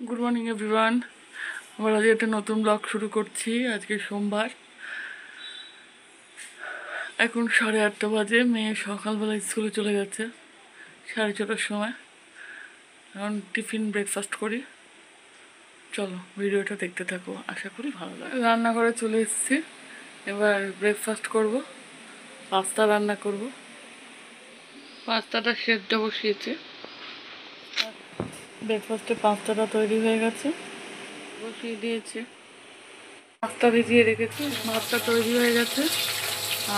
Good morning everyone. আমরা আজকে একটা নতুন ব্লগ শুরু করছি। আজকে সোমবার, এখন 8:30 বাজে। মেয়ে সকালবেলা স্কুলে চলে গেছে 6:30টার সময়। এখন টিফিন ব্রেকফাস্ট করি। চলো ভিডিওটা দেখতে থাকো, আশা করি ভালো লাগে। রান্নাঘরে চলে এসেছি, এবার ব্রেকফাস্ট করব। পাস্তা রান্না করব। পাস্তাটা সেদ্ধ বসিয়েছি। ব্রেকফাস্টে পাস্তাটা তৈরি হয়ে গেছে, বসিয়ে দিয়েছি। পাস্তা ভিজিয়ে রেখেছি, ভাতটা তৈরি হয়ে গেছে।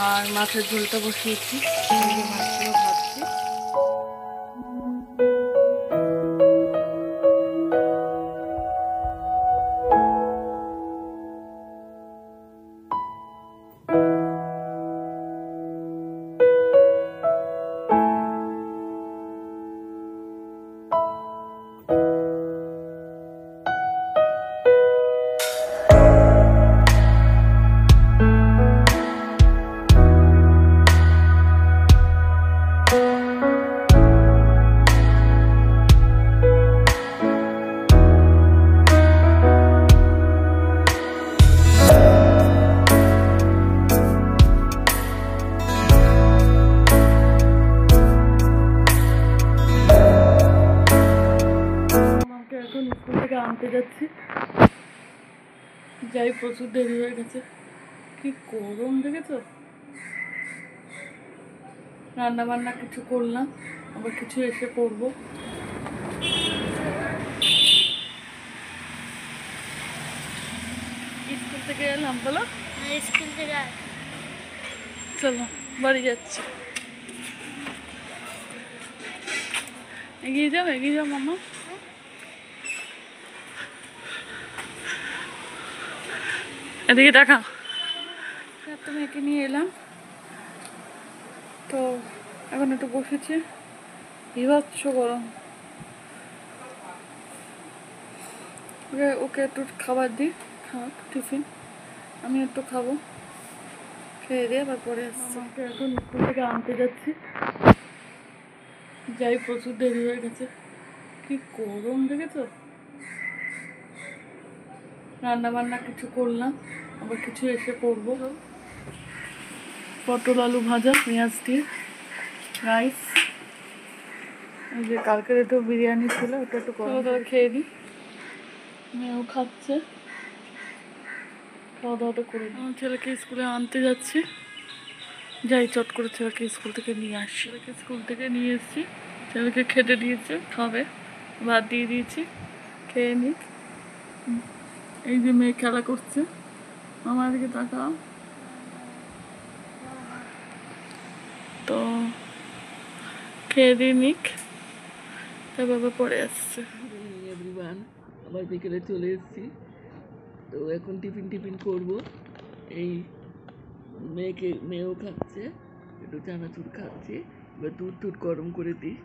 আর মাছের ঝোলটা বসিয়েছি, মাছগুলো ভাজছি। এখন স্কুল থেকে আনতে যাচ্ছি, যাই প্রচুর দেরি হয়ে গেছে। কি গরম দেখেছো। রান্না বান্না কিছু করলাম, আবার কিছু এসে করবো। স্কুল থেকে এলাম, বলো। স্কুল থেকে চলো বাড়ি যাচ্ছি। এগিয়ে যাও মামা। এদিকে দেখা। তো মেয়েকে নিয়ে এলাম, তো এখন একটু বসেছি। বিভৎস গরম। ওকে একটু খাবার দিই, খাক টিফিন, আমি একটু খাবো। খেয়ে দিয়ে আবার পরে আসছি। এখন স্কুল থেকে আনতে যাচ্ছি, যাই প্রচুর দেরি হয়ে গেছে। কি গরম দেখেছো। রান্না বান্না কিছু করলাম, আবার কিছু এসে করবো। পটল আলু ভাজা, পেঁয়াজ দিয়ে রাইস। এই যে কালকের একটু বিরিয়ানি ছিল, ওটা একটু খেয়ে দিই। মেয়েও খাচ্ছে, খাওয়া দাওয়াটা করে দিই। আমার ছেলেকে স্কুলে আনতে যাচ্ছি, যাই চট করে ছেলেকে স্কুল থেকে নিয়ে আসি। ছেলেকে স্কুল থেকে নিয়ে এসেছি, ছেলেকে খেতে দিয়েছে, খাবে। ভাত দিয়ে দিয়েছি, খেয়ে নিক। এই যে মেয়ে খেলা করছে, আমার দিকে তাকাও। তো খেয়ে দিয়ে নিক, তারপর পরে আসছে। এভরিওয়ান, আবার বিকেলে চলে এসেছি। তো এখন টিফিন করবো। এই মেয়েও খাচ্ছে, একটু চানাচুর খাচ্ছে। এবার দুধ গরম করে দিই।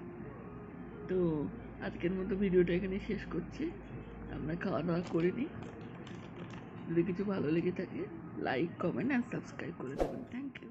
তো আজকের মতো ভিডিওটা এখানে শেষ করছি। আমরা খাওয়া দাওয়া করে নিই। যদি কিছু ভালো লেগে থাকে, লাইক, কমেন্ট অ্যান্ড সাবস্ক্রাইব করে দেবেন। Thank you.